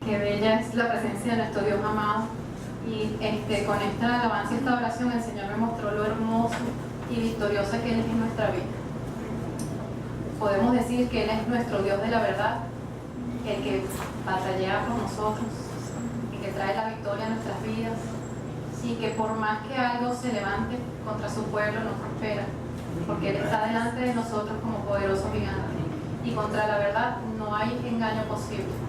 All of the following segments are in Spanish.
Qué bella es la presencia de nuestro Dios amado. Y con esta alabanza y esta oración el Señor me mostró lo hermoso y victoriosa que Él es en nuestra vida. Podemos decir que Él es nuestro Dios de la verdad, el que batalla por nosotros, el que trae la victoria a nuestras vidas, y que por más que algo se levante contra su pueblo no prospera, porque Él está delante de nosotros como poderoso gigante, y contra la verdad no hay engaño posible.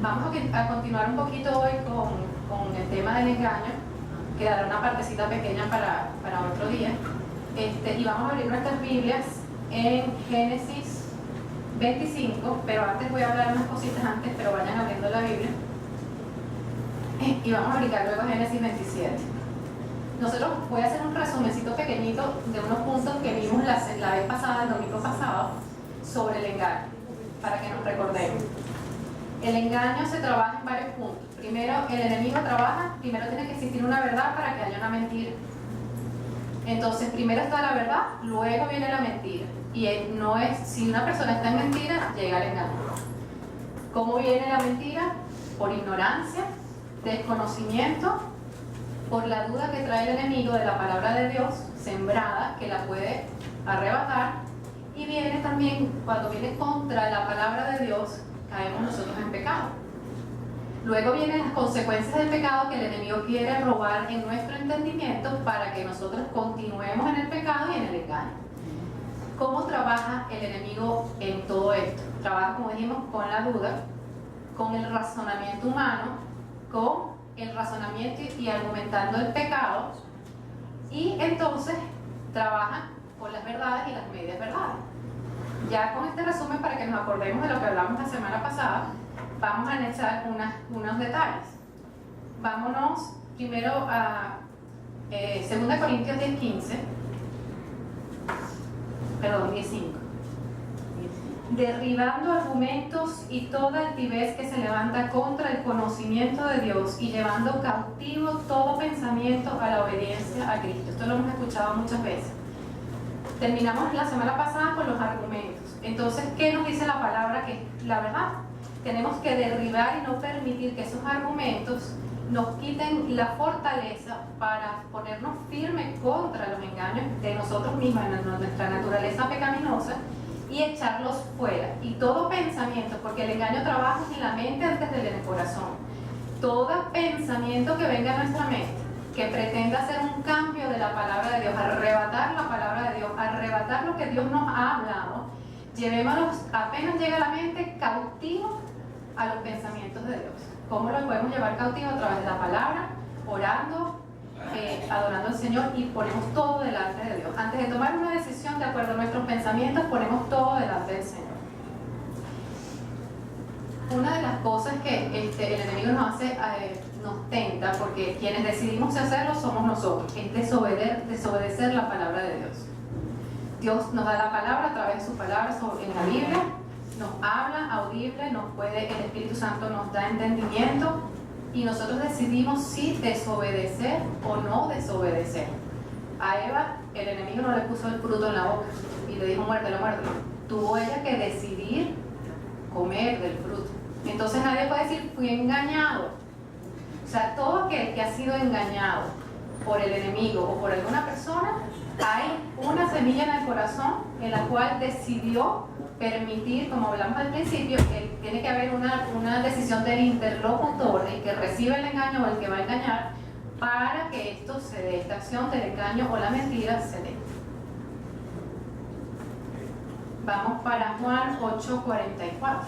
Vamos a continuar un poquito hoy con el tema del engaño. Quedará una partecita pequeña para otro día. Y vamos a abrir nuestras Biblias en Génesis 25, pero antes voy a hablar unas cositas antes, pero vayan abriendo la Biblia. Y vamos a brincar luego a Génesis 27. Nosotros voy a hacer un resumencito pequeñito de unos puntos que vimos la vez pasada, el domingo pasado, sobre el engaño, para que nos recordemos. El engaño se trabaja en varios puntos. Primero, el enemigo trabaja, primero tiene que existir una verdad para que haya una mentira. Entonces, primero está la verdad, luego viene la mentira. Y no es, si una persona está en mentira, llega al engaño. ¿Cómo viene la mentira? Por ignorancia, desconocimiento, por la duda que trae el enemigo de la palabra de Dios, sembrada, que la puede arrebatar. Y viene también, cuando viene contra la palabra de Dios, caemos nosotros en pecado. Luego vienen las consecuencias del pecado que el enemigo quiere robar en nuestro entendimiento para que nosotros continuemos en el pecado y en el engaño. ¿Cómo trabaja el enemigo en todo esto? Trabaja, como dijimos, con la duda, con el razonamiento humano, con el razonamiento y argumentando el pecado, y entonces trabaja con las verdades y las medias verdades. Ya con este resumen, para que nos acordemos de lo que hablamos la semana pasada, vamos a anexar unos detalles. Vámonos primero a 2 Corintios 10:15, perdón, 10:5. Derribando argumentos y toda altivez que se levanta contra el conocimiento de Dios y llevando cautivo todo pensamiento a la obediencia a Cristo. Esto lo hemos escuchado muchas veces. Terminamos la semana pasada con los argumentos. Entonces, ¿qué nos dice la palabra? Que la verdad, tenemos que derribar y no permitir que esos argumentos nos quiten la fortaleza para ponernos firmes contra los engaños de nosotros mismos, en nuestra naturaleza pecaminosa, y echarlos fuera. Y todo pensamiento, porque el engaño trabaja en la mente antes del en el corazón. Todo pensamiento que venga a nuestra mente, que pretenda hacer un cambio de la palabra de Dios, arrebatar la palabra de Dios, arrebatar lo que Dios nos ha hablado, llevémonos, apenas llega a la mente, cautivo a los pensamientos de Dios. ¿Cómo lo podemos llevar cautivo? A través de la palabra, orando, adorando al Señor, y ponemos todo delante de Dios. Antes de tomar una decisión de acuerdo a nuestros pensamientos, ponemos todo delante del Señor. Una de las cosas que el enemigo nos hace, nos tenta, porque quienes decidimos hacerlo somos nosotros, es desobedecer la palabra de Dios. Dios nos da la palabra a través de su palabra en la Biblia, nos habla audible, el Espíritu Santo nos da entendimiento, y nosotros decidimos si desobedecer o no desobedecer. A Eva el enemigo no le puso el fruto en la boca y le dijo muérdelo, muérdelo. Tuvo ella que decidir comer del fruto. Entonces nadie puede decir fui engañado. O sea, todo aquel que ha sido engañado por el enemigo o por alguna persona, hay una semilla en el corazón en la cual decidió permitir, como hablamos al principio, que tiene que haber una decisión del interlocutor, el que recibe el engaño o el que va a engañar, para que esto se dé, esta acción del engaño o la mentira se dé. Vamos para Juan 8:44.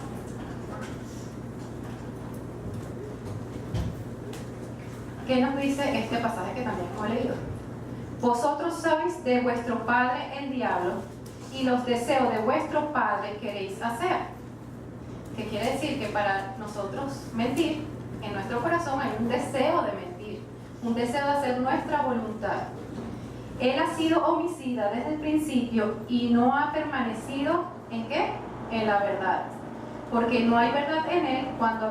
¿Qué nos dice este pasaje que también hemos leído? Vosotros sois de vuestro padre el diablo, y los deseos de vuestro padre queréis hacer. ¿Qué quiere decir? Que para nosotros mentir, en nuestro corazón hay un deseo de mentir, un deseo de hacer nuestra voluntad. Él ha sido homicida desde el principio y no ha permanecido ¿en qué? En la verdad, porque no hay verdad en él. Cuando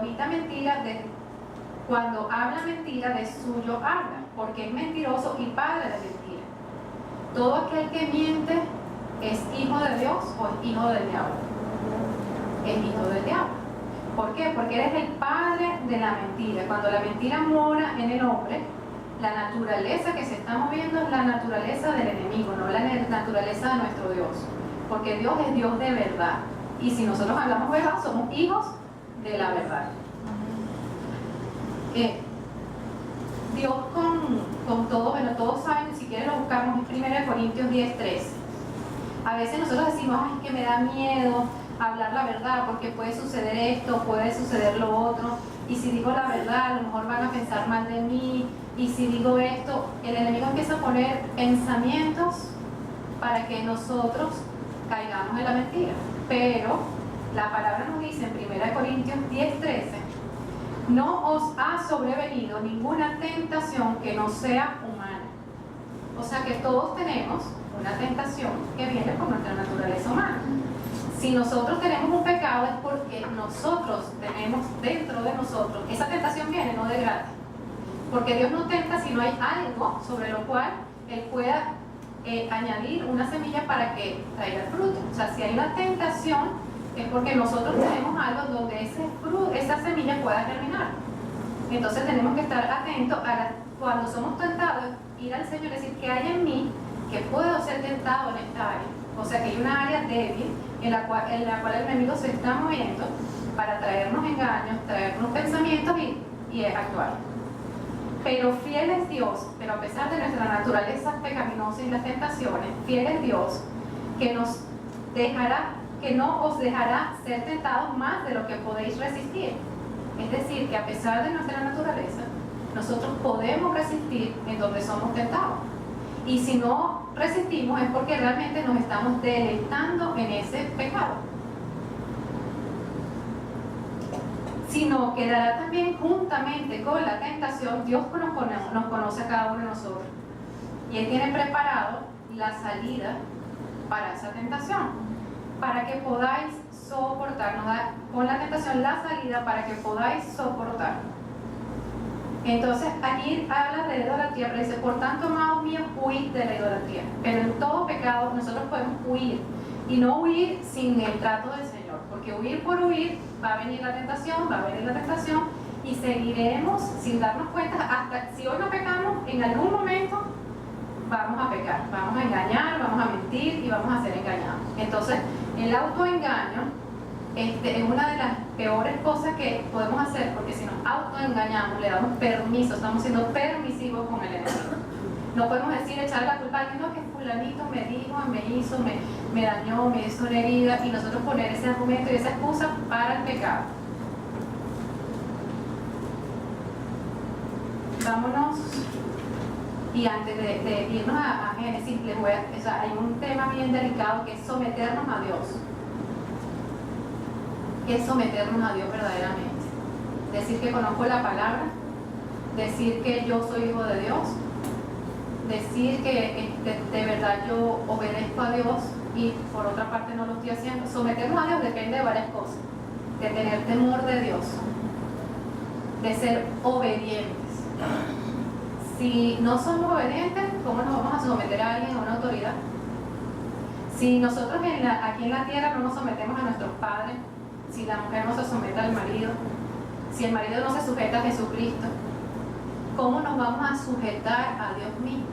habla mentira, de suyo habla, porque es mentiroso y padre de mentira. Todo aquel que miente ¿es hijo de Dios o es hijo del diablo? Es hijo del diablo. ¿Por qué? Porque eres el padre de la mentira. Cuando la mentira mora en el hombre, la naturaleza que se está moviendo es la naturaleza del enemigo, no la naturaleza de nuestro Dios. Porque Dios es Dios de verdad. Y si nosotros hablamos verdad, somos hijos de la verdad. Dios con todo, bueno, todos saben, si quieren lo buscamos en 1 Corintios 10:13. A veces nosotros decimos, ay, que me da miedo hablar la verdad porque puede suceder esto, puede suceder lo otro, y si digo la verdad a lo mejor van a pensar mal de mí, y si digo esto, el enemigo empieza a poner pensamientos para que nosotros caigamos en la mentira. Pero la palabra nos dice en 1 Corintios 10:13, no os ha sobrevenido ninguna tentación que no sea humana. O sea que todos tenemos una tentación que viene por nuestra naturaleza humana. Si nosotros tenemos un pecado es porque nosotros tenemos dentro de nosotros, esa tentación viene no de gratis, porque Dios no tenta si no hay algo sobre lo cual Él pueda añadir una semilla para que traiga fruto. O sea, si hay una tentación es porque nosotros tenemos algo donde esa semilla pueda germinar. Entonces tenemos que estar atentos a cuando somos tentados, ir al Señor y decir, ¿qué hay en mí que puedo ser tentado en esta área? O sea que hay una área débil en la cual el enemigo se está moviendo para traernos engaños, traernos pensamientos y actuar. Pero fiel es Dios, pero a pesar de nuestra naturaleza pecaminosa y las tentaciones, fiel es Dios que no os dejará ser tentados más de lo que podéis resistir. Es decir, que a pesar de nuestra naturaleza, nosotros podemos resistir en donde somos tentados. Y si no resistimos es porque realmente nos estamos deleitando en ese pecado. Sino quedará también juntamente con la tentación. Dios nos conoce a cada uno de nosotros. Y Él tiene preparado la salida para esa tentación, para que podáis soportar. Nos da con la tentación la salida para que podáis soportar. Entonces aquí habla de la idolatría, pero dice, por tanto, amados míos, huid de la idolatría. Pero en todo pecado nosotros podemos huir, y no huir sin el trato del Señor, porque huir por huir va a venir la tentación, y seguiremos sin darnos cuenta. Hasta si hoy no pecamos, en algún momento vamos a pecar, vamos a engañar, vamos a mentir y vamos a ser engañados. Entonces el autoengaño es una de las peores cosas que podemos hacer, porque si nos autoengañamos, le damos permiso, estamos siendo permisivos con el enemigo. No podemos echar la culpa a alguien, no, que fulanito me dijo, me hizo, me dañó, me hizo una herida, y nosotros poner ese argumento y esa excusa para el pecado. Vámonos, y antes de irnos a Génesis, hay un tema bien delicado que es someternos a Dios. ¿Qué es someternos a Dios verdaderamente? Decir que conozco la palabra, decir que yo soy hijo de Dios, decir que de verdad yo obedezco a Dios y por otra parte no lo estoy haciendo. Someternos a Dios depende de varias cosas: de tener temor de Dios, de ser obedientes. Si no somos obedientes, ¿cómo nos vamos a someter a alguien, a una autoridad? Si nosotros aquí en la tierra no nos sometemos a nuestros padres, si la mujer no se somete al marido, si el marido no se sujeta a Jesucristo, ¿cómo nos vamos a sujetar a Dios mismo?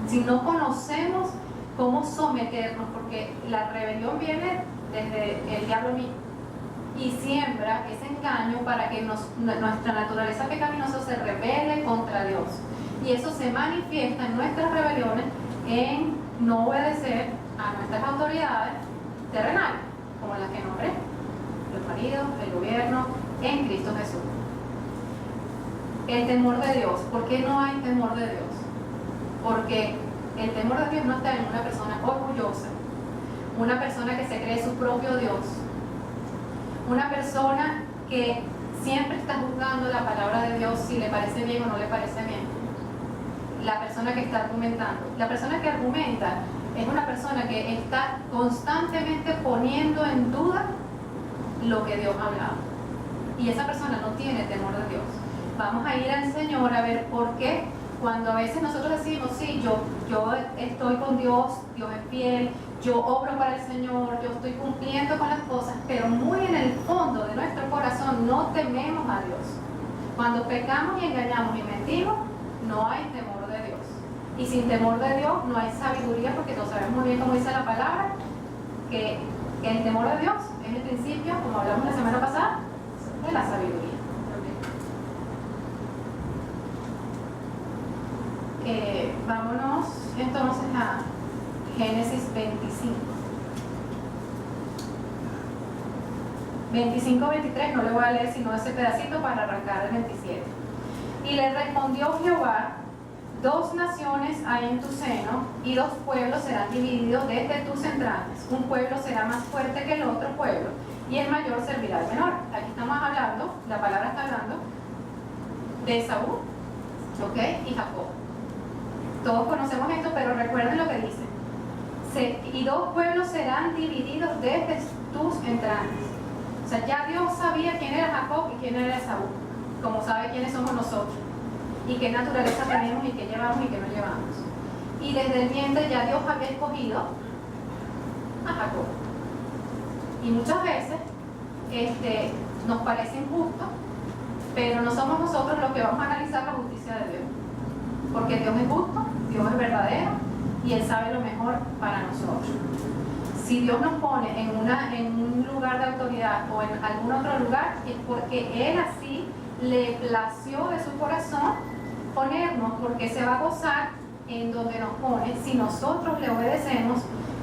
Si no conocemos cómo someternos, porque la rebelión viene desde el diablo mismo y siembra ese engaño para que nuestra naturaleza pecaminosa se rebele contra Dios, y eso se manifiesta en nuestras rebeliones, en no obedecer a nuestras autoridades terrenales, como las que nombré: los maridos, el gobierno, en Cristo Jesús. El temor de Dios. ¿Por qué no hay temor de Dios? Porque el temor de Dios no está en una persona orgullosa, una persona que se cree su propio Dios, una persona que siempre está juzgando la palabra de Dios si le parece bien o no le parece bien. La persona que está argumentando. La persona que argumenta es una persona que está constantemente poniendo en duda lo que Dios ha hablado. Y esa persona no tiene temor de Dios. Vamos a ir al Señor a ver por qué Cuando a veces nosotros decimos, sí, yo estoy con Dios, Dios es fiel, yo obro para el Señor, yo estoy cumpliendo con las cosas, pero muy en el fondo de nuestro corazón no tememos a Dios. Cuando pecamos y engañamos y mentimos, no hay temor de Dios. Y sin temor de Dios no hay sabiduría, porque todos sabemos muy bien cómo dice la palabra, que el temor de Dios es el principio, como hablamos la semana pasada, de la sabiduría. Vámonos entonces a Génesis 25. 25-23, no le voy a leer sino ese pedacito para arrancar el 27. Y le respondió Jehová: 2 naciones hay en tu seno, y 2 pueblos serán divididos desde tus entrañas. Un pueblo será más fuerte que el otro pueblo, y el mayor servirá al menor. Aquí estamos hablando, la palabra está hablando de Esaú, ¿ok? Y Jacob. Todos conocemos esto, pero recuerden lo que dice. Y 2 pueblos serán divididos desde tus entrañas. O sea, ya Dios sabía quién era Jacob y quién era Esaú, como sabe quiénes somos nosotros, y qué naturaleza tenemos y qué llevamos y qué no llevamos. Y desde el vientre ya Dios había escogido a Jacob. Y muchas veces nos parece injusto, pero no somos nosotros los que vamos a analizar la justicia de Dios. Porque Dios es justo, Dios es verdadero y Él sabe lo mejor para nosotros. Si Dios nos pone en un lugar de autoridad o en algún otro lugar, es porque Él así le plació de su corazón ponernos, porque se va a gozar en donde nos pone si nosotros le obedecemos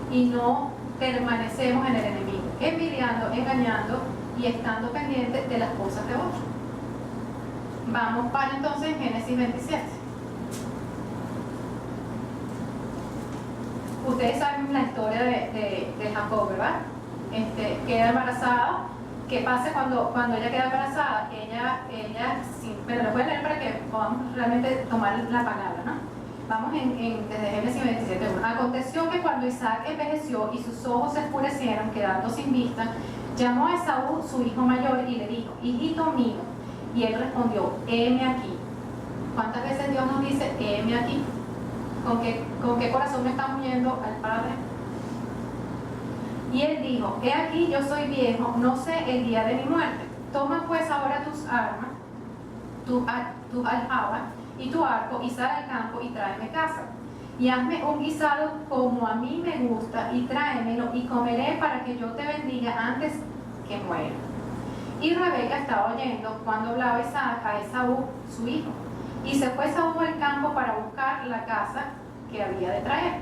y no permanecemos en el enemigo, envidiando, engañando y estando pendientes de las cosas de otros. Vamos para entonces Génesis 27. Ustedes saben la historia de Jacob, ¿verdad? Queda embarazada. ¿Qué pasa cuando ella queda embarazada? Ella sí, pero lo voy a leer para que podamos realmente tomar la palabra, ¿no? Vamos desde Génesis 27:1. Aconteció que cuando Isaac envejeció y sus ojos se oscurecieron, quedando sin vista, llamó a Esaú, su hijo mayor, y le dijo: hijito mío. Y él respondió: heme aquí. ¿Cuántas veces Dios nos dice heme aquí? ¿Con qué corazón me estamos yendo al Padre? Y él dijo: he aquí, yo soy viejo, no sé el día de mi muerte. Toma pues ahora tus armas, tu aljaba y tu arco, y sal al campo y tráeme casa. Y hazme un guisado como a mí me gusta, y tráemelo, y comeré para que yo te bendiga antes que muera. Y Rebeca estaba oyendo cuando hablaba Isaac a Esaú, su hijo. Y se fue Esaú al campo para buscar la casa que había de traer.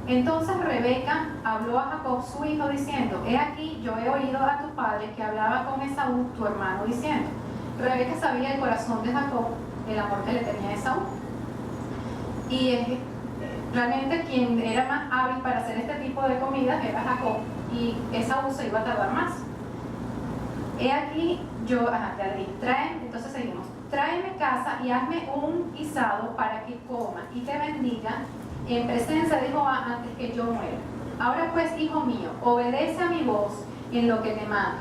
Entonces Rebeca habló a Jacob, su hijo, diciendo: he aquí, yo he oído a tu padre que hablaba con Esaú, tu hermano, diciendo. Rebeca sabía el corazón de Jacob, el amor que le tenía a Esaú. Y realmente quien era más hábil para hacer este tipo de comidas era Jacob, y Esaú se iba a tardar más. He aquí, entonces seguimos. Tráeme casa y hazme un guisado para que coma y te bendiga en presencia de Jehová antes que yo muera. Ahora pues, hijo mío, obedece a mi voz en lo que te mando.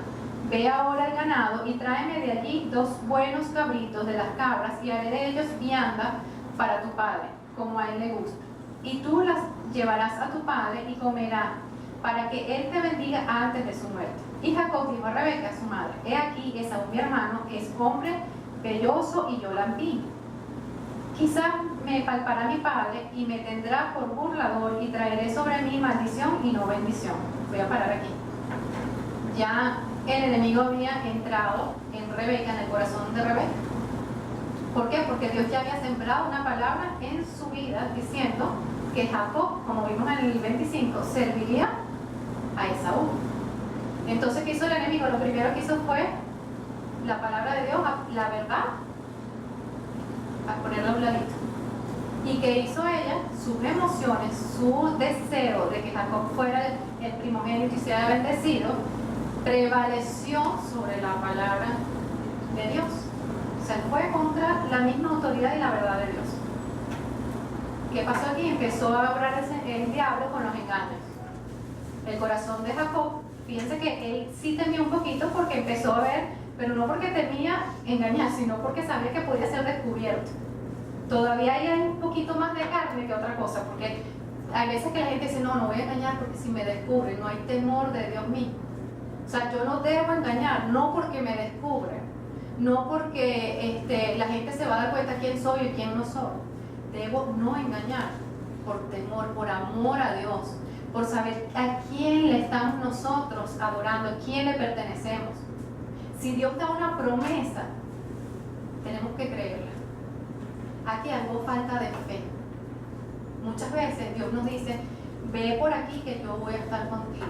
Ve ahora al ganado y tráeme de allí 2 buenos cabritos de las cabras, y haré de ellos vianda para tu padre, como a él le gusta. Y tú las llevarás a tu padre y comerá, para que él te bendiga antes de su muerte. Y Jacob dijo a Rebeca, su madre: he aquí, Esaú mi hermano es hombre velloso y yo lampiño. Quizá me palpará mi padre y me tendrá por burlador, y traeré sobre mí maldición y no bendición. Voy a parar aquí. Ya el enemigo había entrado en Rebeca, en el corazón de Rebeca. ¿Por qué? Porque Dios ya había sembrado una palabra en su vida diciendo que Jacob, como vimos en el 25, serviría a Esaú. Entonces, ¿qué hizo el enemigo? Lo primero que hizo fue la palabra de Dios, la verdad, a ponerla a un ladito. ¿Y qué hizo ella? Sus emociones, su deseo de que Jacob fuera el primogénito y sea bendecido, prevaleció sobre la palabra de Dios. Se fue contra la misma autoridad y la verdad de Dios. ¿Qué pasó aquí? Empezó a obrar el diablo con los engaños. El corazón de Jacob, fíjense que él sí temía un poquito, porque empezó a ver, pero no porque temía engañar, sino porque sabía que podía ser descubierto. todavía hay un poquito más de carne que otra cosa, porque hay veces que la gente dice, no voy a engañar porque si me descubren, no hay temor de Dios mío. O sea, yo no debo engañar, no porque me descubren, no porque la gente se va a dar cuenta quién soy y quién no soy. Debo no engañar por temor, por amor a Dios, por saber a quién le estamos nosotros adorando, a quién le pertenecemos. Si Dios da una promesa, tenemos que creerla. Aquí algo falta de fe. Muchas veces Dios nos dice, ve por aquí que yo voy a estar contigo.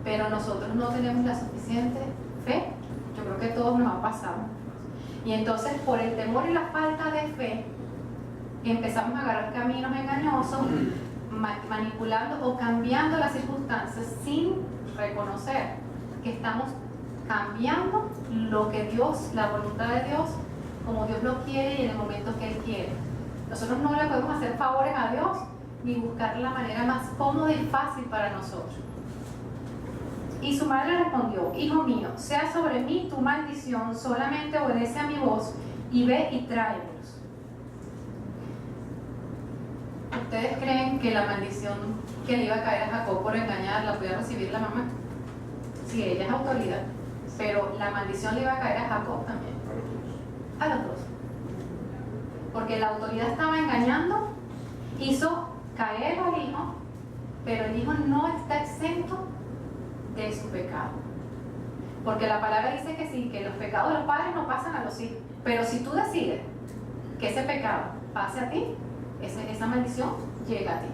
Pero nosotros no tenemos la suficiente fe. Yo creo que a todos nos ha pasado. Y entonces por el temor y la falta de fe, empezamos a agarrar caminos engañosos, manipulando o cambiando las circunstancias sin reconocer que estamos cambiando lo que Dios, la voluntad de Dios, como Dios lo quiere y en el momento que Él quiere. Nosotros no le podemos hacer favores a Dios ni buscar la manera más cómoda y fácil para nosotros. Y su madre respondió, hijo mío, sea sobre mí tu maldición, solamente obedece a mi voz y ve y tráemelos. ¿Ustedes creen que la maldición que le iba a caer a Jacob por engañar la podía recibir la mamá? Sí, ella es autoridad, pero la maldición le iba a caer a Jacob también. A los dos. Porque la autoridad estaba engañando, hizo caer al hijo, pero el hijo no está exento de su pecado. Porque la palabra dice que sí, que los pecados de los padres no pasan a los hijos. Pero si tú decides que ese pecado pase a ti, esa maldición llega a ti.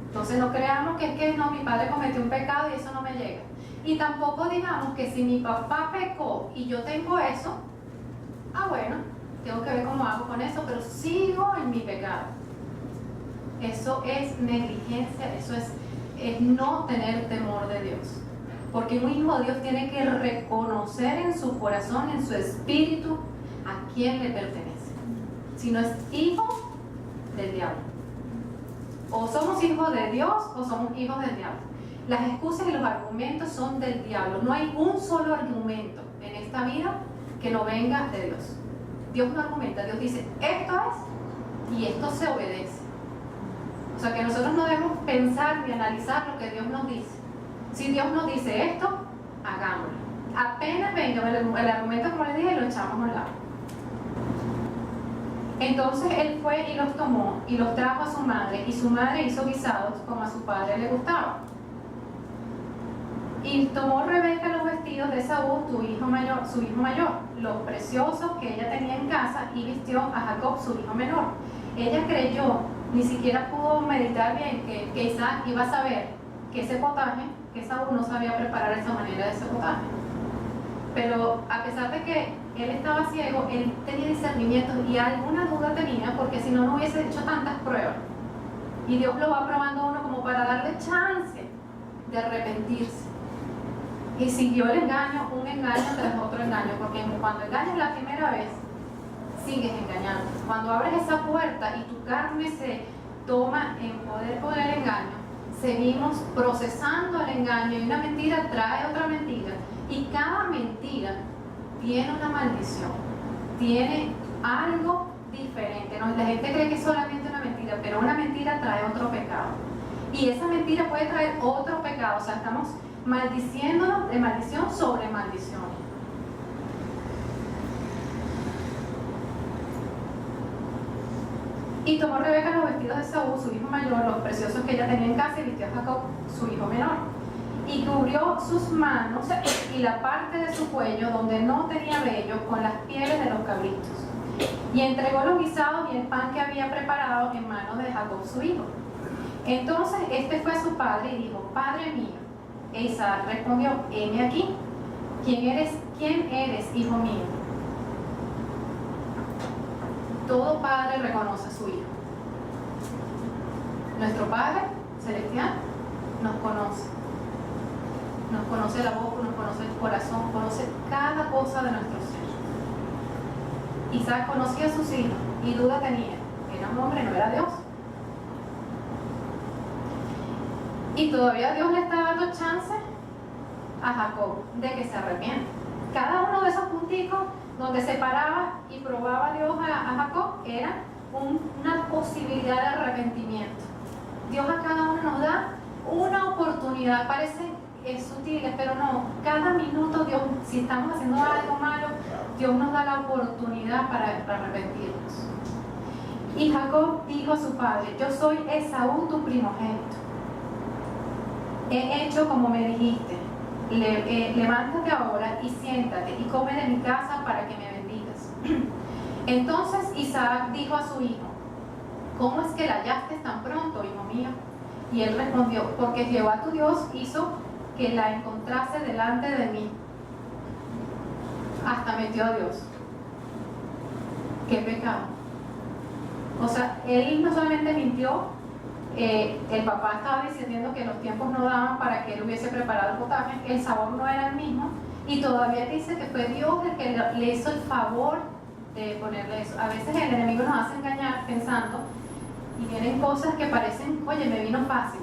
Entonces no creamos que es que no, mi padre cometió un pecado y eso no me llega. Y tampoco digamos que si mi papá pecó y yo tengo eso, bueno, tengo que ver cómo hago con eso, pero sigo en mi pecado. Eso es negligencia, eso es no tener temor de Dios. Porque un hijo de Dios tiene que reconocer en su corazón, en su espíritu, a quién le pertenece. Si no es hijo del diablo. O somos hijos de Dios o somos hijos del diablo. Las excusas y los argumentos son del diablo. No hay un solo argumento en esta vida que no venga de Dios. Dios no argumenta, Dios dice, esto es y esto se obedece. O sea que nosotros no debemos pensar ni analizar lo que Dios nos dice. Si Dios nos dice esto, hagámoslo. Apenas venga el argumento, como les dije, lo echamos a un lado. Entonces él fue y los tomó y los trajo a su madre, y su madre hizo guisados como a su padre le gustaba. Y tomó Rebeca los vestidos de Esaú, su hijo mayor, los preciosos que ella tenía en casa, y vistió a Jacob, su hijo menor. Ella creyó, ni siquiera pudo meditar bien, que Isaac iba a saber que ese potaje, que Esaú no sabía preparar esa manera de ese potaje. Pero a pesar de que él estaba ciego, él tenía discernimiento y alguna duda tenía, porque si no, no hubiese hecho tantas pruebas. Y Dios lo va probando a uno como para darle chance de arrepentirse. Y siguió el engaño, un engaño tras otro engaño, porque cuando engañas la primera vez, sigues engañando. Cuando abres esa puerta y tu carne se toma en poder con el engaño, seguimos procesando el engaño y una mentira trae otra mentira. Y cada mentira tiene una maldición, tiene algo diferente. ¿No? La gente cree que es solamente una mentira, pero una mentira trae otro pecado. Y esa mentira puede traer otro pecado. O sea, estamos maldiciéndonos de maldición sobre maldición. Y tomó Rebeca los vestidos de Esaú, su hijo mayor, los preciosos que ella tenía en casa, y vistió a Jacob, su hijo menor. Y cubrió sus manos y la parte de su cuello donde no tenía vello con las pieles de los cabritos. Y entregó los guisados y el pan que había preparado en manos de Jacob, su hijo. Entonces este fue a su padre y dijo, Padre mío. E Isaac respondió, heme aquí. ¿Quién eres, hijo mío? Todo padre reconoce a su hijo. Nuestro Padre Celestial nos conoce. Nos conoce la boca, nos conoce el corazón, conoce cada cosa de nuestro ser. Isaac conocía a sus hijos y duda tenía. Era un hombre, no era Dios. Y todavía Dios le está dando chance a Jacob de que se arrepienta. Cada uno de esos punticos donde se paraba y probaba Dios a Jacob, era una posibilidad de arrepentimiento. Dios a cada uno nos da una oportunidad, parece sutiles, pero no, cada minuto Dios, si estamos haciendo algo malo, Dios nos da la oportunidad para arrepentirnos. Y Jacob dijo a su padre: yo soy Esaú, tu primogénito. He hecho como me dijiste. Levántate ahora y siéntate y come de mi casa para que me bendigas. Entonces Isaac dijo a su hijo: ¿cómo es que la hallaste tan pronto, hijo mío? Y él respondió: porque Jehová tu Dios hizo que la encontrase delante de mí. Hasta metió a Dios. ¡Qué pecado! O sea, él no solamente mintió, el papá estaba diciendo que los tiempos no daban para que él hubiese preparado el potaje, el sabor no era el mismo, y todavía dice que fue Dios el que le hizo el favor de ponerle eso. A veces el enemigo nos hace engañar pensando, y vienen cosas que parecen, oye, me vino fácil.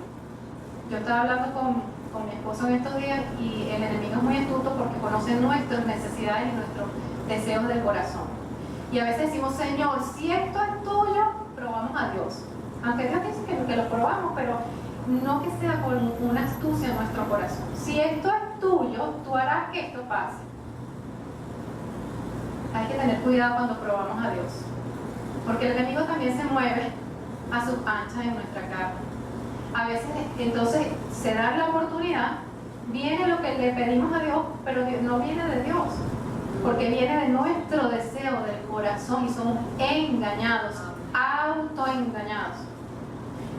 Yo estaba hablando con mi esposo en estos días, y el enemigo es muy astuto porque conoce nuestras necesidades y nuestros deseos del corazón. Y a veces decimos: Señor, si esto es tuyo, probamos a Dios. Aunque Dios dice que lo probamos, pero no que sea con una astucia en nuestro corazón. Si esto es tuyo, tú harás que esto pase. Hay que tener cuidado cuando probamos a Dios, porque el enemigo también se mueve a sus anchas en nuestra carne. A veces, entonces, se da la oportunidad, viene lo que le pedimos a Dios, pero no viene de Dios, porque viene de nuestro deseo del corazón, y somos engañados, autoengañados.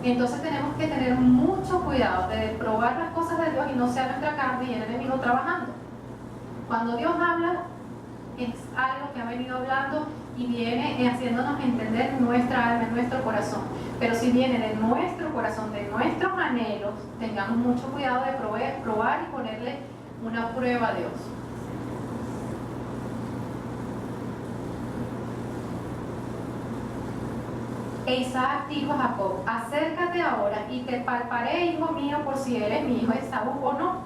Entonces tenemos que tener mucho cuidado de probar las cosas de Dios y no sea nuestra carne y el enemigo trabajando. Cuando Dios habla, es algo que ha venido hablando y viene haciéndonos entender nuestra alma, nuestro corazón. Pero si viene de nuestro corazón, de nuestros anhelos, tengamos mucho cuidado de probar y ponerle una prueba a Dios. E Isaac dijo a Jacob: acércate ahora y te palparé, hijo mío, por si eres mi hijo Esaú o no.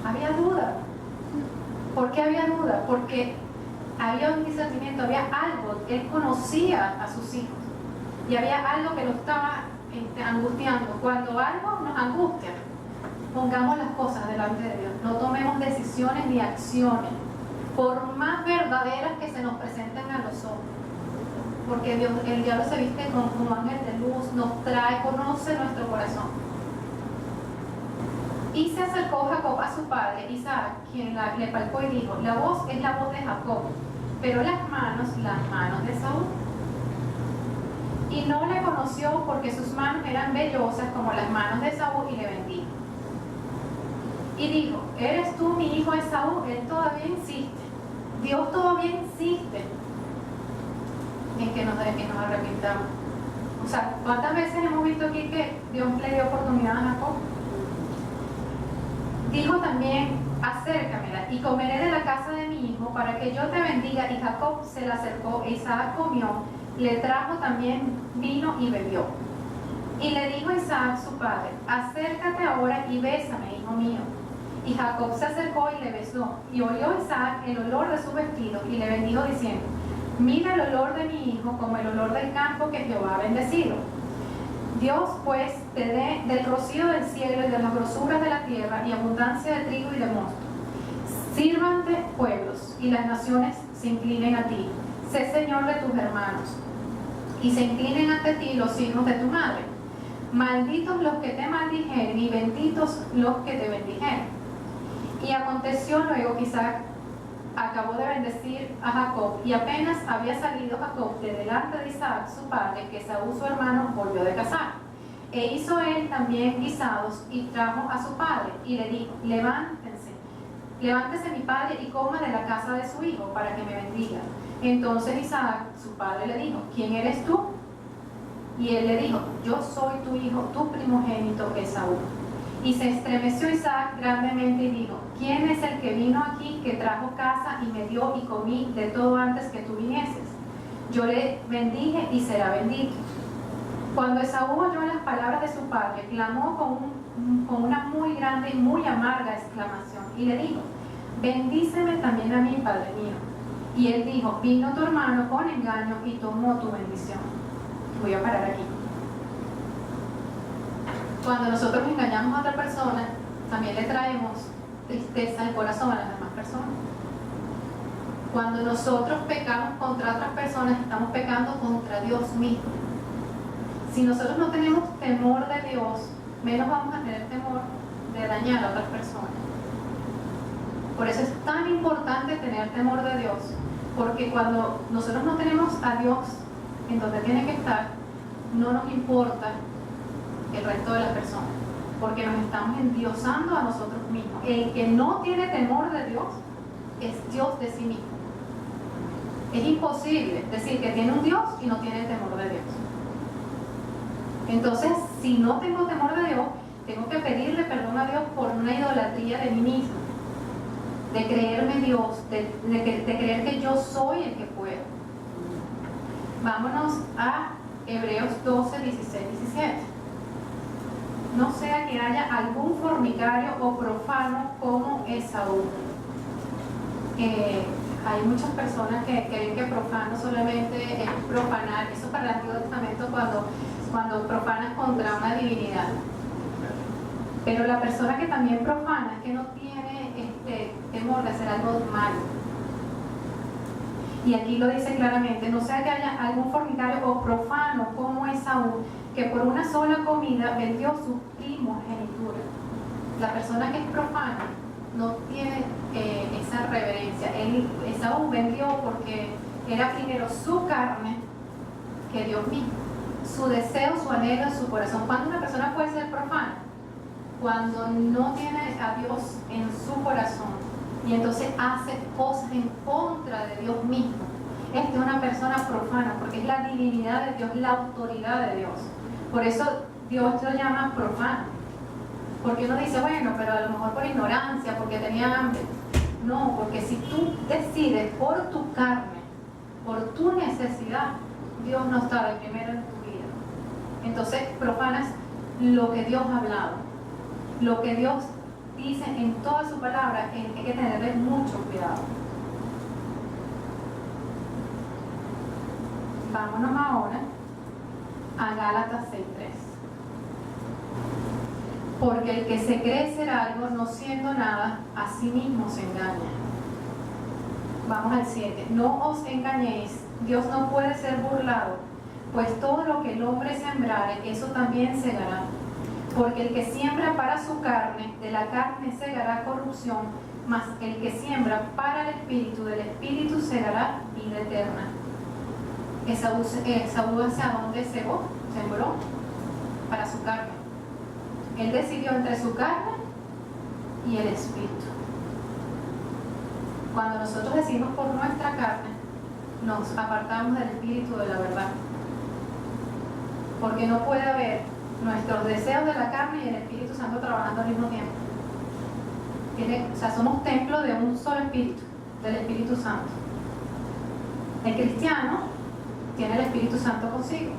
Había duda. ¿Por qué había duda? Porque había un discernimiento, había algo. Él conocía a sus hijos y había algo que lo estaba angustiando. Cuando algo nos angustia, pongamos las cosas delante de Dios. No tomemos decisiones ni acciones, por más verdaderas que se nos presenten a los ojos. Porque Dios, el diablo se viste como ángel de luz, nos trae, conoce nuestro corazón. Y se acercó Jacob a su padre Isaac, quien le palpó y dijo: la voz es la voz de Jacob, pero las manos de Esaú. Y no le conoció porque sus manos eran vellosas como las manos de Esaú, y le bendijo. Y dijo: ¿eres tú mi hijo Esaú? Él todavía insiste. Dios todavía insiste en que nos arrepintamos. O sea, ¿cuántas veces hemos visto aquí que Dios le dio oportunidad a Jacob? Dijo también: acércamela y comeré de la casa de mi hijo para que yo te bendiga. Y Jacob se le acercó, e Isaac comió, le trajo también vino y bebió. Y le dijo a Isaac su padre: acércate ahora y bésame, hijo mío. Y Jacob se acercó y le besó, y oyó Isaac el olor de su vestido, y le bendijo diciendo: mira el olor de mi hijo como el olor del campo que Jehová ha bendecido. Dios pues te dé del rocío del cielo y de las grosuras de la tierra y abundancia de trigo y de mosto. Sírvante pueblos y las naciones se inclinen a ti. Sé señor de tus hermanos y se inclinen ante ti los hijos de tu madre. Malditos los que te maldijeren y benditos los que te bendijeren. Y aconteció luego que Isaac acabó de bendecir a Jacob, y apenas había salido Jacob de delante de Isaac su padre, que Esaú su hermano volvió de cazar. E hizo él también guisados y trajo a su padre, y le dijo: levántese mi padre y coma de la casa de su hijo, para que me bendiga. Entonces Isaac su padre le dijo: ¿quién eres tú? Y él le dijo: yo soy tu hijo, tu primogénito Esaú. Y se estremeció Isaac grandemente y dijo: ¿quién es el que vino aquí, que trajo casa y me dio y comí de todo antes que tú vinieses? Yo le bendije y será bendito. Cuando Esaú oyó las palabras de su padre, clamó con una muy grande y muy amarga exclamación, y le dijo: bendíceme también a mí, Padre mío. Y él dijo, vino tu hermano con engaño y tomó tu bendición. Voy a parar aquí. Cuando nosotros engañamos a otra persona, también le traemos tristeza al corazón a las demás personas. Cuando nosotros pecamos contra otras personas, estamos pecando contra Dios mismo. Si nosotros no tenemos temor de Dios, menos vamos a tener temor de dañar a otras personas. Por eso es tan importante tener temor de Dios, porque cuando nosotros no tenemos a Dios en donde tiene que estar, no nos importa el resto de las personas, porque nos estamos endiosando a nosotros mismos. El que no tiene temor de Dios es Dios de sí mismo. Es imposible decir que tiene un Dios y no tiene temor de Dios. Entonces, si no tengo temor de Dios, tengo que pedirle perdón a Dios por una idolatría de mí mismo, de creerme Dios, de creer que yo soy el que puedo. Vámonos a Hebreos 12, 16, 17. No sea que haya algún fornicario o profano como Esaú. Hay muchas personas que creen que profano solamente es profanar. Eso para el Antiguo Testamento cuando profanas contra una divinidad. Pero la persona que también profana es que no tiene temor de hacer algo malo. Y aquí lo dice claramente, no sea que haya algún fornicario o profano como Esaú, que por una sola comida vendió su primogenitura. La persona que es profana no tiene esa reverencia. Esaú vendió porque era primero su carne que Dios mismo. Su deseo, su anhelo, su corazón. ¿Cuándo una persona puede ser profana? Cuando no tiene a Dios en su corazón y entonces hace cosas en contra de Dios mismo. Esta es una persona profana porque es la divinidad de Dios, la autoridad de Dios. Por eso Dios lo llama profano. Porque uno dice, bueno, pero a lo mejor por ignorancia, porque tenía hambre. No, porque si tú decides por tu carne, por tu necesidad, Dios no está de primero en tu vida. Entonces profanas lo que Dios ha hablado, lo que Dios dice en toda su palabra. Hay que tenerle mucho cuidado. Vámonos ahora a Gálatas 6:3. Porque el que se cree ser algo no siendo nada, a sí mismo se engaña. Vamos al 7. No os engañéis, Dios no puede ser burlado, pues todo lo que el hombre sembrare, eso también segará. Porque el que siembra para su carne, de la carne segará corrupción, mas el que siembra para el espíritu, del espíritu segará vida eterna. Esaú hacia dónde sembró para su carne. Él decidió entre su carne y el espíritu. Cuando nosotros decidimos por nuestra carne, nos apartamos del espíritu de la verdad. Porque no puede haber nuestros deseos de la carne y el Espíritu Santo trabajando al mismo tiempo. Somos templo de un solo espíritu, del Espíritu Santo. El cristiano tiene el Espíritu Santo consigo,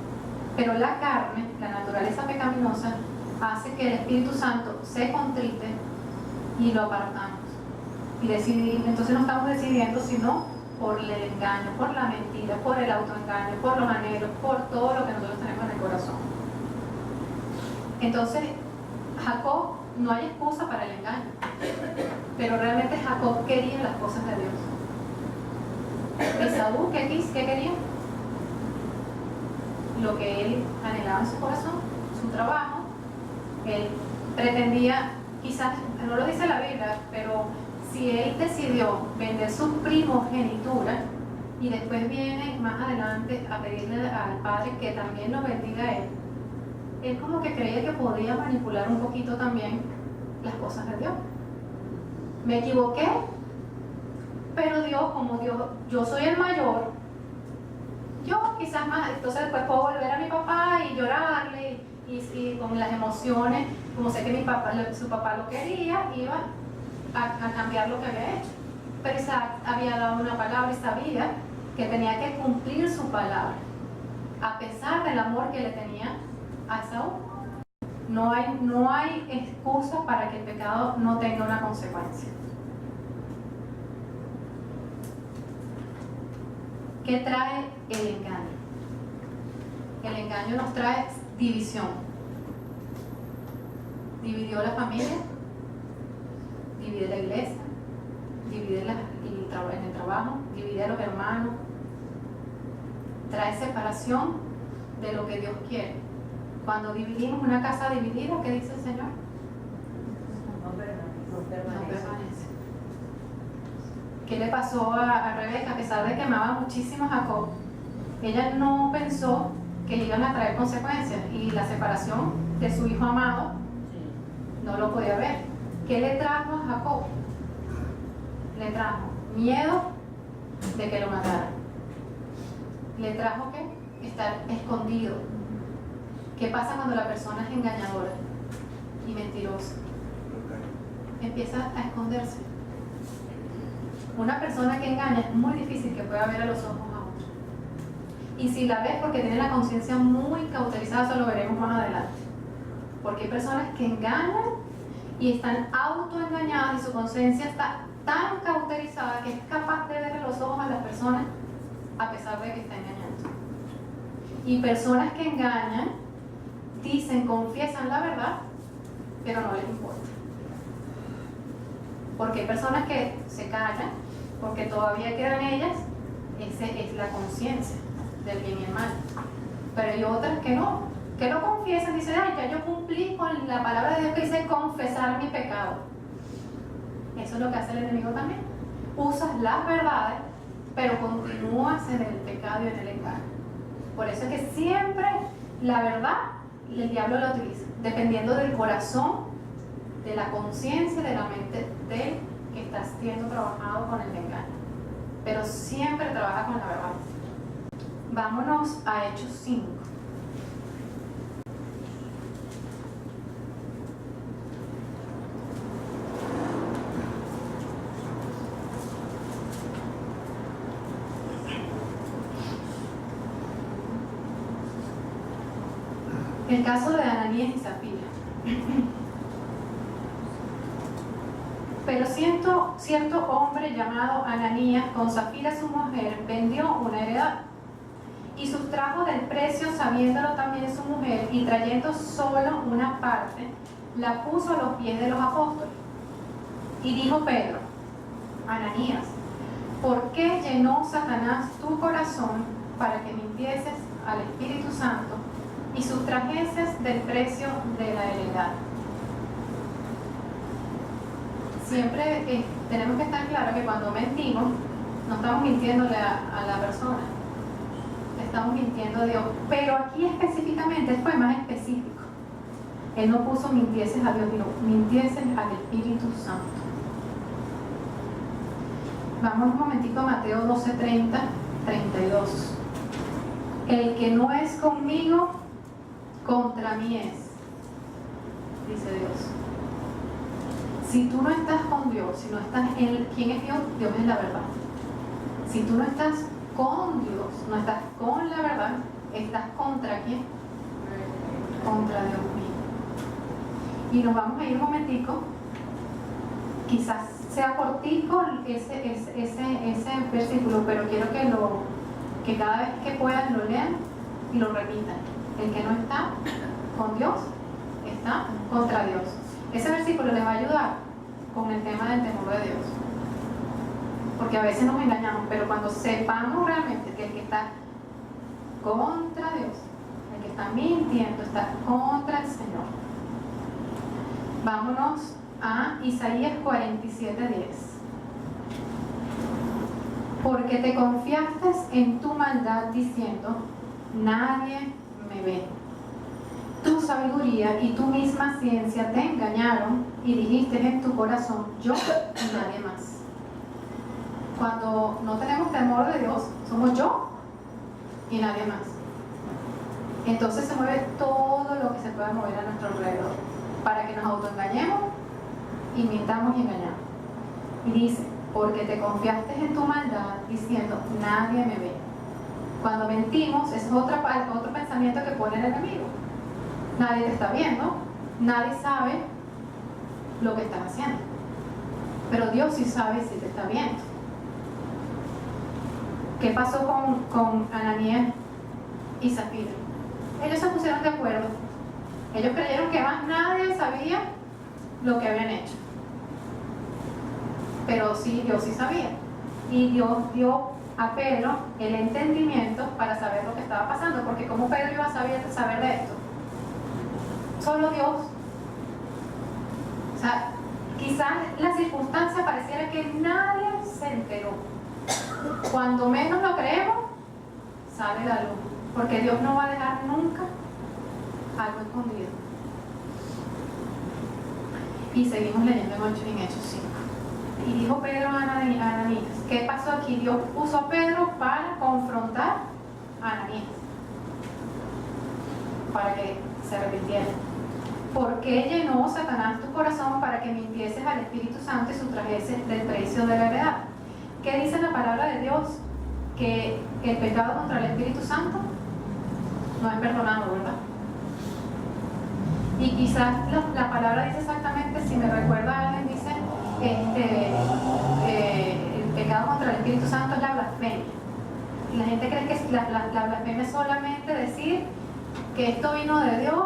pero la carne, la naturaleza pecaminosa, hace que el Espíritu Santo se contrite y lo apartamos. Y entonces no estamos decidiendo sino por el engaño, por la mentira, por el autoengaño, por los anhelos, por todo lo que nosotros tenemos en el corazón. Entonces, Jacob, no hay excusa para el engaño, pero realmente Jacob quería las cosas de Dios. Esaú, ¿qué quería? Lo que él anhelaba en su corazón, su trabajo. Él pretendía, quizás, no lo dice la Biblia, pero si él decidió vender su primogenitura y después viene más adelante a pedirle al Padre que también lo bendiga a él como que creía que podía manipular un poquito también las cosas de Dios. Me equivoqué, pero Dios, como Dios, yo soy el mayor, yo quizás más, entonces después puedo volver a mi papá y llorarle y con las emociones, como sé que su papá lo quería, iba a cambiar lo que había hecho. Pero Isaac había dado una palabra y sabía que tenía que cumplir su palabra, a pesar del amor que le tenía a Esaú. No hay excusa para que el pecado no tenga una consecuencia. ¿Qué trae el engaño? El engaño nos trae división. Dividió la familia, divide la iglesia, divide en el trabajo, divide a los hermanos, trae separación de lo que Dios quiere. Cuando dividimos una casa dividida, ¿qué dice el Señor? No permanece. ¿Qué le pasó a Rebeca? A pesar de que amaba muchísimo a Jacob, ella no pensó que iban a traer consecuencias, y la separación de su hijo amado no lo podía ver. ¿Qué le trajo a Jacob? Le trajo miedo de que lo mataran. Le trajo ¿qué? Estar escondido. ¿Qué pasa cuando la persona es engañadora y mentirosa? Empieza a esconderse. Una persona que engaña es muy difícil que pueda ver a los ojos a otro. Y si la ves, porque tiene la conciencia muy cauterizada, eso lo veremos más adelante. Porque hay personas que engañan y están autoengañadas y su conciencia está tan cauterizada que es capaz de ver a los ojos a las personas a pesar de que está engañando. Y personas que engañan dicen, confiesan la verdad, pero no les importa. Porque hay personas que se callan porque todavía queda en ellas es la conciencia del bien y el mal. Pero hay otras que no confiesan, dicen, ay, ya yo cumplí con la palabra de Dios que dice confesar mi pecado. Eso es lo que hace el enemigo también. Usas las verdades, pero continúas en el pecado y en el engaño. Por eso es que siempre la verdad el diablo la utiliza, dependiendo del corazón, de la conciencia, de la mente del que está siendo trabajado con el engaño. Pero siempre trabaja con la verdad. Vámonos a Hechos 5. El caso de Ananías y Zafira. Pero cierto hombre llamado Ananías, con Zafira su mujer, vendió una heredad y sustrajo del precio, sabiéndolo también su mujer, y trayendo solo una parte, la puso a los pies de los apóstoles. Y dijo Pedro, Ananías, ¿por qué llenó Satanás tu corazón para que mintieses al Espíritu Santo y sustrajeses del precio de la heredad? Siempre tenemos que estar claros que cuando mentimos, no estamos mintiéndole a la persona, le estamos mintiendo a Dios. Pero aquí específicamente fue más específico. Él no puso mintieses a Dios, sino mintieses al Espíritu Santo. Vamos un momentito a Mateo 12:30, 32. El que no es conmigo, contra mí es, dice Dios. Si tú no estás con Dios, si no estás en ¿quién es Dios? Dios es la verdad. Si tú no estás con Dios, no estás con la verdad, ¿estás contra quién? Contra Dios mismo. Y nos vamos a ir un momentico, quizás sea cortico ese versículo, pero quiero que cada vez que puedan lo lean y lo repitan. El que no está con Dios, está contra Dios. Ese versículo les va a ayudar con el tema del temor de Dios. Porque a veces nos engañamos, pero cuando sepamos realmente que el que está contra Dios, el que está mintiendo, está contra el Señor. Vámonos a Isaías 47:10. Porque te confiaste en tu maldad diciendo, nadie me ve. Tu sabiduría y tu misma ciencia te engañaron y dijiste en tu corazón, yo y nadie más. Cuando no tenemos temor de Dios, somos yo y nadie más. Entonces se mueve todo lo que se pueda mover a nuestro alrededor para que nos autoengañemos y mintamos y engañamos. Y dice, porque te confiaste en tu maldad diciendo, nadie me ve. Cuando mentimos, es otro pensamiento que pone el enemigo. Nadie te está viendo, nadie sabe lo que estás haciendo, pero Dios sí sabe si te está viendo. ¿Qué pasó con Ananías y Zafira? Ellos se pusieron de acuerdo. Ellos creyeron que más nadie sabía lo que habían hecho. Pero sí, Dios sí sabía. Y Dios dio a Pedro el entendimiento para saber lo que estaba pasando, porque ¿cómo Pedro iba a saber de esto? Solo Dios. O sea, quizás la circunstancia pareciera que nadie se enteró. Cuando menos lo creemos, sale la luz, porque Dios no va a dejar nunca algo escondido. Y seguimos leyendo en Hechos 5. Y dijo Pedro a Ananías, ¿qué pasó aquí? Dios usó a Pedro para confrontar a Ananías, para que se arrepintiera. ¿Por qué llenó Satanás tu corazón para que mintieses al Espíritu Santo y sustrajeses del precio de la heredad? ¿Qué dice la palabra de Dios? Que el pecado contra el Espíritu Santo no es perdonado, ¿verdad? Y quizás la palabra dice exactamente, si me recuerda a alguien, dice el pecado contra el Espíritu Santo es la blasfemia. Y la gente cree que la blasfemia es solamente decir que esto vino de Dios,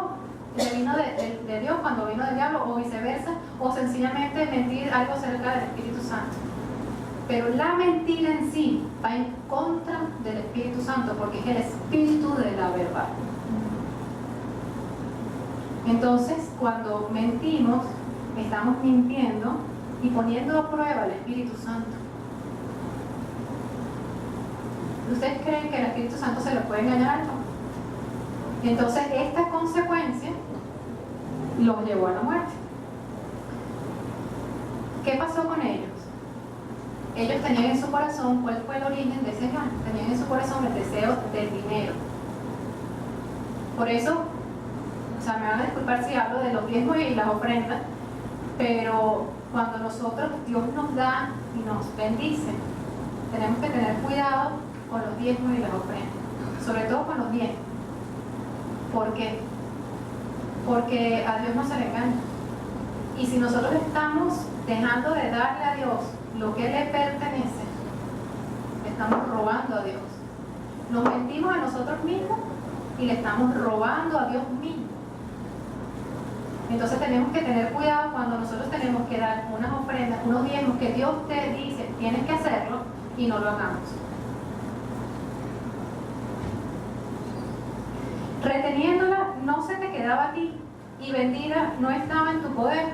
vino de Dios cuando vino del diablo, o viceversa, o sencillamente mentir algo acerca del Espíritu Santo. Pero la mentira en sí va en contra del Espíritu Santo, porque es el espíritu de la verdad. Entonces, cuando mentimos, estamos mintiendo y poniendo a prueba al Espíritu Santo. ¿Ustedes creen que el Espíritu Santo se lo puede engañar? Entonces, esta consecuencia los llevó a la muerte. ¿Qué pasó con ellos? Ellos tenían en su corazón, ¿cuál fue el origen de ese engaño? Tenían en su corazón el deseo del dinero. Por eso, o sea, me van a disculpar si hablo de los diezmos y las ofrendas, pero cuando nosotros, Dios nos da y nos bendice, tenemos que tener cuidado con los diezmos y las ofrendas, sobre todo con los diezmos. ¿Por qué? Porque a Dios no se le engaña. Y si nosotros estamos dejando de darle a Dios lo que le pertenece, estamos robando a Dios. Nos mentimos a nosotros mismos y le estamos robando a Dios mismo. Entonces tenemos que tener cuidado cuando nosotros tenemos que dar unas ofrendas, unos diezmos que Dios te dice, tienes que hacerlo, y no lo hagamos. Reteniéndola no se te quedaba a ti, y vendida no estaba en tu poder.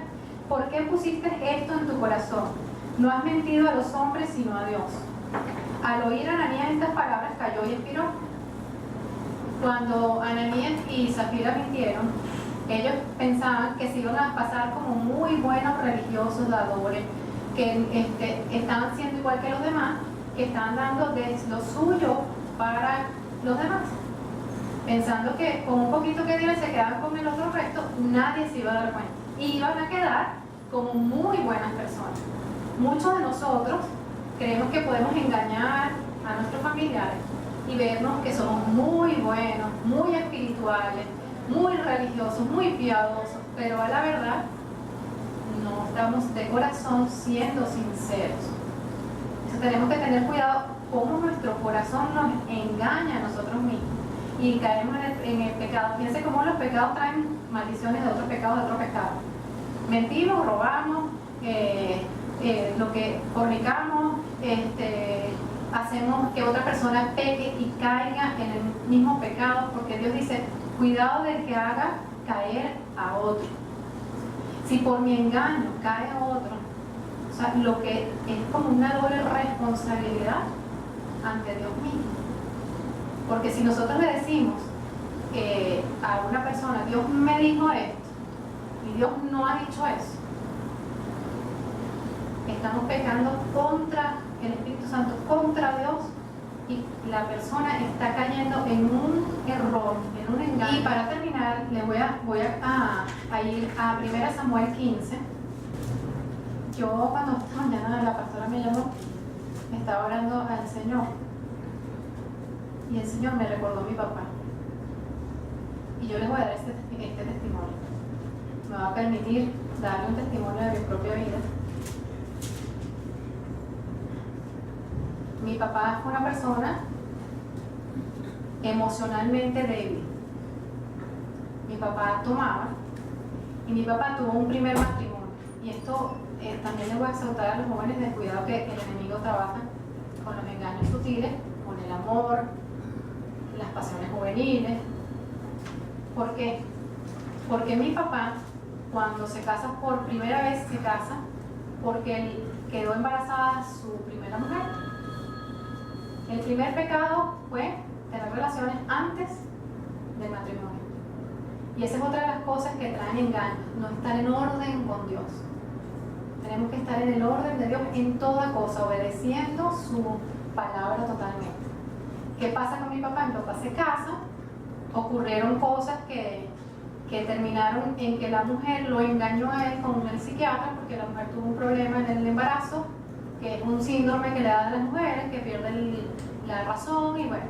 ¿Por qué pusiste esto en tu corazón? No has mentido a los hombres sino a Dios. Al oír Ananías estas palabras cayó y expiró. Cuando Ananías y Zafira mintieron, ellos pensaban que se iban a pasar como muy buenos religiosos, dadores, que estaban siendo igual que los demás, que estaban dando de lo suyo para los demás, pensando que con un poquito que dieran se quedaban con el otro resto, nadie se iba a dar cuenta y iban a quedar como muy buenas personas. Muchos de nosotros creemos que podemos engañar a nuestros familiares y vernos que somos muy buenos, muy espirituales, muy religiosos, muy piadosos, pero a la verdad no estamos de corazón siendo sinceros. Entonces tenemos que tener cuidado cómo nuestro corazón nos engaña a nosotros mismos y caemos en el pecado. Fíjense cómo los pecados traen maldiciones de otros pecados, mentimos, robamos, lo que fornicamos, hacemos que otra persona peque y caiga en el mismo pecado, porque Dios dice, cuidado del que haga caer a otro. Si por mi engaño cae a otro, o sea, lo que es como una doble responsabilidad ante Dios mismo. Porque si nosotros le decimos a una persona, Dios me dijo esto, y Dios no ha dicho eso, estamos pecando contra el Espíritu Santo, contra Dios, y la persona está cayendo en un error, en un engaño. Y para terminar, le voy a ir a 1 Samuel 15. Yo cuando esta mañana la pastora me llamó, estaba orando al Señor, y el Señor me recordó a mi papá. Y yo les voy a dar este testimonio. Me va a permitir darle un testimonio de mi propia vida. mi papá fue una persona emocionalmente débil. Mi papá tomaba y mi papá tuvo un primer matrimonio. Y esto también les voy a exhortar a los jóvenes de cuidado que el enemigo trabaja con los engaños sutiles, con el amor, las pasiones juveniles. ¿Por qué? Porque mi papá, cuando se casa por primera vez, se casa porque él quedó embarazada su primera mujer. El primer pecado fue tener relaciones antes del matrimonio. Y esa es otra de las cosas que traen engaños, no estar en orden con Dios. Tenemos que estar en el orden de Dios en toda cosa, obedeciendo su palabra totalmente. ¿Qué pasa con mi papá? Mi papá se casa, ocurrieron cosas que terminaron en que la mujer lo engañó a él con el psiquiatra, porque la mujer tuvo un problema en el embarazo, que es un síndrome que le da a las mujeres, que pierden la razón, y bueno,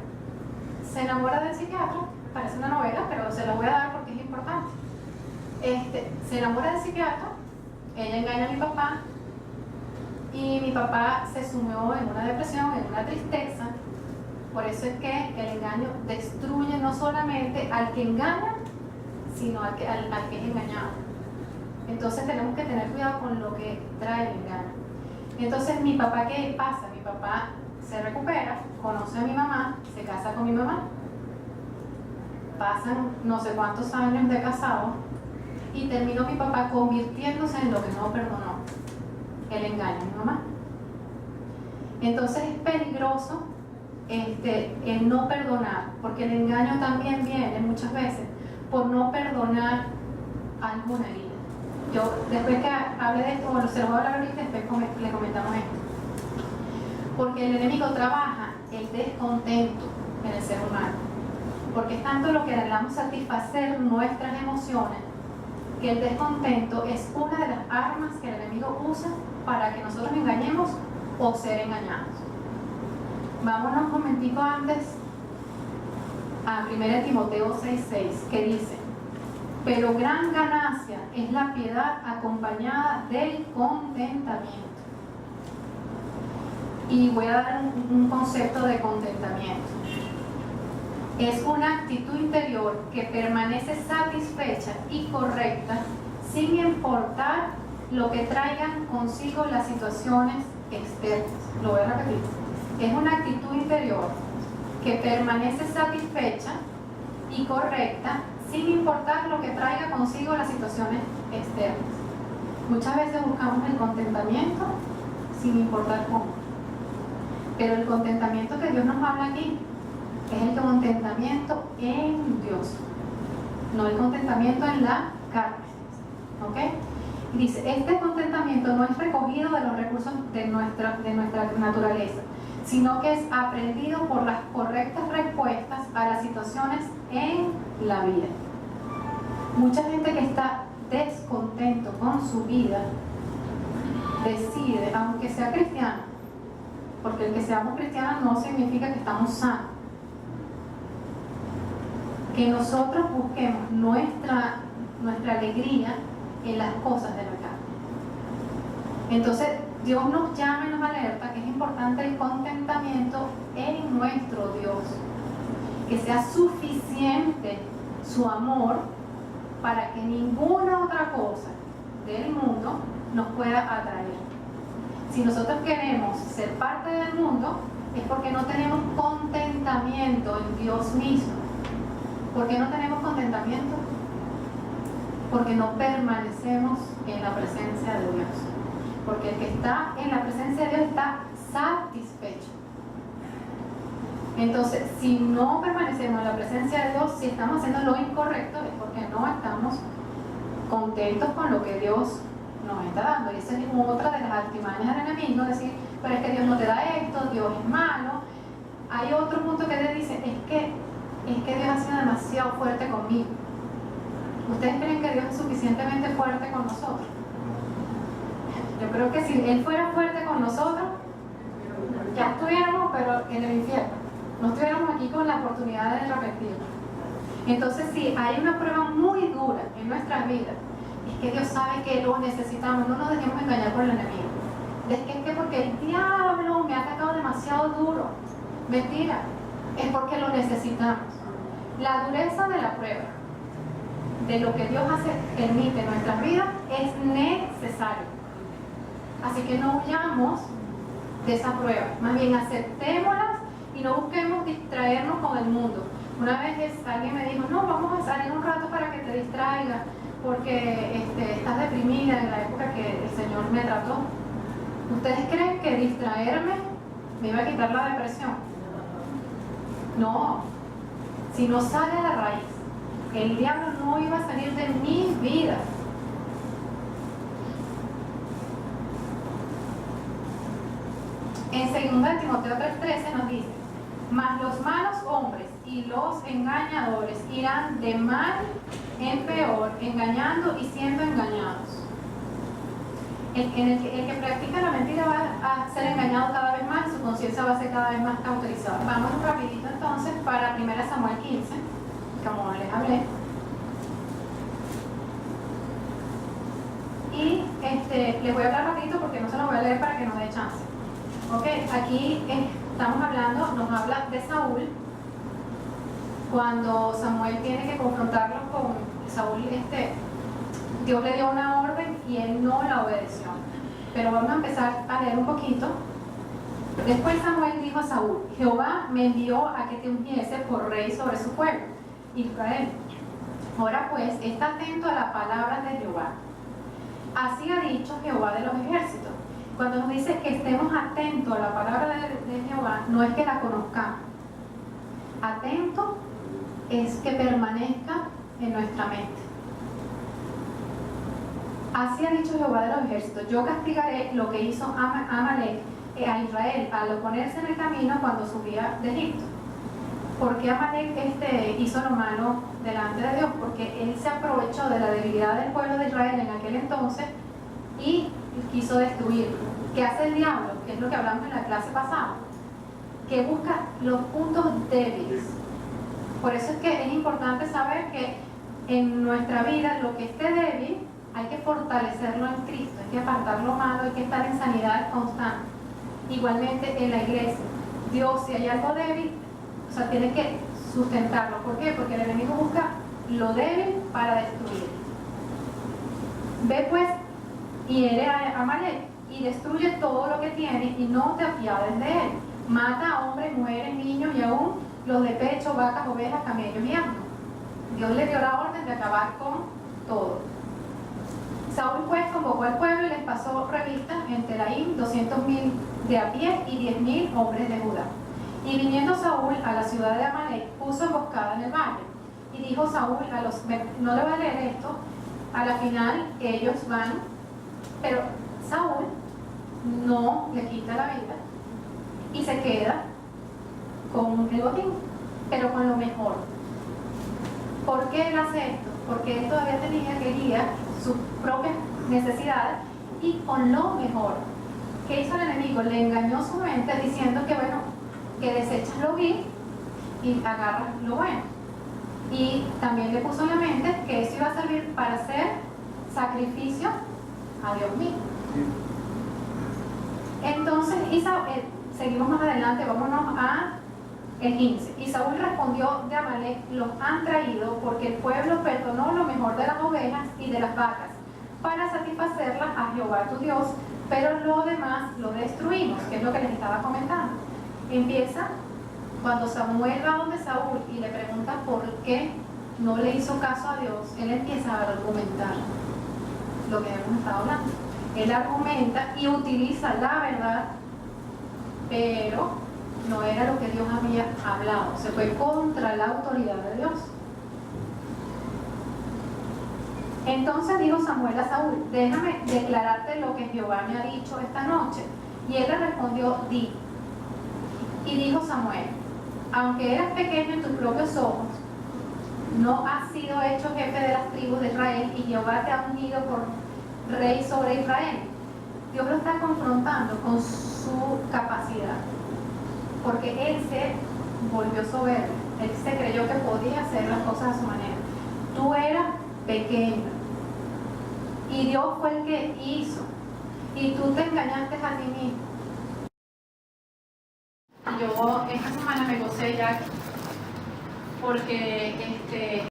se enamora del psiquiatra. Parece una novela, pero se la voy a dar porque es importante. Se enamora del psiquiatra, ella engaña a mi papá, y mi papá se sumió en una depresión, en una tristeza. Por eso es que el engaño destruye no solamente al que engaña, sino al que es engañado. Entonces tenemos que tener cuidado con lo que trae el engaño. Entonces mi papá, ¿qué pasa? Mi papá se recupera, conoce a mi mamá, se casa con mi mamá, pasan no sé cuántos años de casado y terminó mi papá convirtiéndose en lo que no perdonó, el engaño a mi mamá. Entonces es peligroso el no perdonar, porque el engaño también viene muchas veces por no perdonar alguna herida. Yo después que hable de esto, bueno, se lo voy a hablar ahorita, después le comentamos esto. Porque el enemigo trabaja el descontento en el ser humano. Porque es tanto lo que anhelamos satisfacer nuestras emociones, que el descontento es una de las armas que el enemigo usa para que nosotros engañemos o ser engañados. Vámonos un momentico antes a 1 Timoteo 6:6, que dice: pero gran ganancia es la piedad acompañada del contentamiento. Y voy a dar un concepto de contentamiento. Es una actitud interior que permanece satisfecha y correcta sin importar lo que traigan consigo las situaciones externas. Lo voy a repetir. Es una actitud interior que permanece satisfecha y correcta sin importar lo que traiga consigo las situaciones externas. Muchas veces buscamos el contentamiento sin importar cómo. Pero el contentamiento que Dios nos habla aquí es el contentamiento en Dios, no el contentamiento en la carne. ¿Ok? Y dice, este contentamiento no es recogido de los recursos de nuestra naturaleza, sino que es aprendido por las correctas respuestas a las situaciones en la vida. Mucha gente que está descontento con su vida decide, aunque sea cristiano, porque el que seamos cristianos no significa que estamos sanos, que nosotros busquemos nuestra alegría en las cosas de la carne. Entonces Dios nos llama y nos alerta que es importante el contentamiento en nuestro Dios, que sea suficiente su amor para que ninguna otra cosa del mundo nos pueda atraer. Si nosotros queremos ser parte del mundo, es porque no tenemos contentamiento en Dios mismo. ¿Por qué no tenemos contentamiento? Porque no permanecemos en la presencia de Dios. Porque el que está en la presencia de Dios está satisfecho. Entonces, si no permanecemos en la presencia de Dios, si estamos haciendo lo incorrecto, es porque no estamos contentos con lo que Dios nos está dando. Y esa es otra de las artimañas del enemigo, decir, pero es que Dios no te da esto, Dios es malo. Hay otro punto que te dice, es que Dios ha sido demasiado fuerte conmigo. ¿Ustedes creen que Dios es suficientemente fuerte con nosotros? Yo creo que si Él fuera fuerte con nosotros, ya estuviéramos, pero en el infierno. No estuviéramos aquí con la oportunidad de arrepentirnos. Entonces, si hay una prueba muy dura en nuestras vidas, es que Dios sabe que lo necesitamos. No nos dejemos engañar por el enemigo. Es que porque el diablo me ha atacado demasiado duro. Mentira, es porque lo necesitamos. La dureza de la prueba, de lo que Dios permite en nuestras vidas, es necesario. Así que no huyamos de esa prueba, más bien aceptémoslas y no busquemos distraernos con el mundo. Una vez alguien me dijo, no, vamos a salir un rato para que te distraigas, porque estás deprimida en la época que el Señor me trató. ¿Ustedes creen que distraerme me iba a quitar la depresión? No, si no sale de raíz, el diablo no iba a salir de mi vida. En 2 Timoteo 3:13 nos dice, mas los malos hombres y los engañadores irán de mal en peor, engañando y siendo engañados. El que practica la mentira va a ser engañado cada vez más y su conciencia va a ser cada vez más cauterizada. Vamos rapidito entonces para 1 Samuel 15, como les hablé. Y les voy a hablar rapidito porque no se los voy a leer para que no dé chance. Ok, aquí estamos hablando, nos habla de Saúl, cuando Samuel tiene que confrontarlo con Saúl, Dios le dio una orden y él no la obedeció. Pero vamos a empezar a leer un poquito. Después Samuel dijo a Saúl, Jehová me envió a que te ungiese por rey sobre su pueblo, Israel. Ahora pues, está atento a la palabra de Jehová. Así ha dicho Jehová de los ejércitos. Cuando nos dice que estemos atentos a la palabra de Jehová, no es que la conozcamos. Atento es que permanezca en nuestra mente. Así ha dicho Jehová de los ejércitos, yo castigaré lo que hizo Amalek a Israel al oponerse en el camino cuando subía de Egipto. ¿Por qué Amalek hizo lo malo delante de Dios? Porque él se aprovechó de la debilidad del pueblo de Israel en aquel entonces y quiso destruirlo. ¿Qué hace el diablo? Que es lo que hablamos en la clase pasada, que busca los puntos débiles. Por eso es que es importante saber que en nuestra vida lo que esté débil hay que fortalecerlo en Cristo, hay que apartar lo malo, hay que estar en sanidad constante. Igualmente en la iglesia, Dios, si hay algo débil, o sea, tiene que sustentarlo. ¿Por qué? Porque el enemigo busca lo débil para destruir. Ve pues, hiere a Amalek y destruye todo lo que tiene y no te apiades de él. Mata a hombres, mujeres, niños y aún los de pecho, vacas, ovejas, camellos y asnos. Dios le dio la orden de acabar con todo. Saúl pues convocó al pueblo y les pasó revista en Telaim 200.000 de a pie y 10.000 hombres de Judá. Y viniendo Saúl a la ciudad de Amalek, puso emboscada en el valle. Y dijo Saúl a los... No le voy a leer esto, a la final ellos van, pero Saúl no le quita la vida y se queda con el botín, pero con lo mejor. ¿Por qué él hace esto? Porque él todavía quería sus propias necesidades y con lo mejor. ¿Qué hizo el enemigo? Le engañó su mente diciendo que bueno, que desechas lo vil y agarras lo bueno. Y también le puso en la mente que eso iba a servir para hacer sacrificio a Dios mismo. Entonces, seguimos más adelante, vámonos a el 15. Y Saúl respondió de Amalek, los han traído porque el pueblo perdonó lo mejor de las ovejas y de las vacas para satisfacerlas a Jehová tu Dios, pero lo demás lo destruimos, que es lo que les estaba comentando. Empieza cuando Samuel va donde Saúl y le pregunta por qué no le hizo caso a Dios. Él empieza a argumentar lo que hemos estado hablando. Él argumenta y utiliza la verdad, pero no era lo que Dios había hablado. Se fue contra la autoridad de Dios. Entonces dijo Samuel a Saúl, déjame declararte lo que Jehová me ha dicho esta noche. Y él le respondió, di. Y dijo Samuel, aunque eras pequeño en tus propios ojos, no has sido hecho jefe de las tribus de Israel y Jehová te ha ungido por rey sobre Israel. Dios lo está confrontando con su capacidad, porque él se volvió soberbio, él se creyó que podía hacer las cosas a su manera. Tú eras pequeño y Dios fue el que hizo. y tú te engañaste a ti mismo. Yo esta semana me gocé ya porque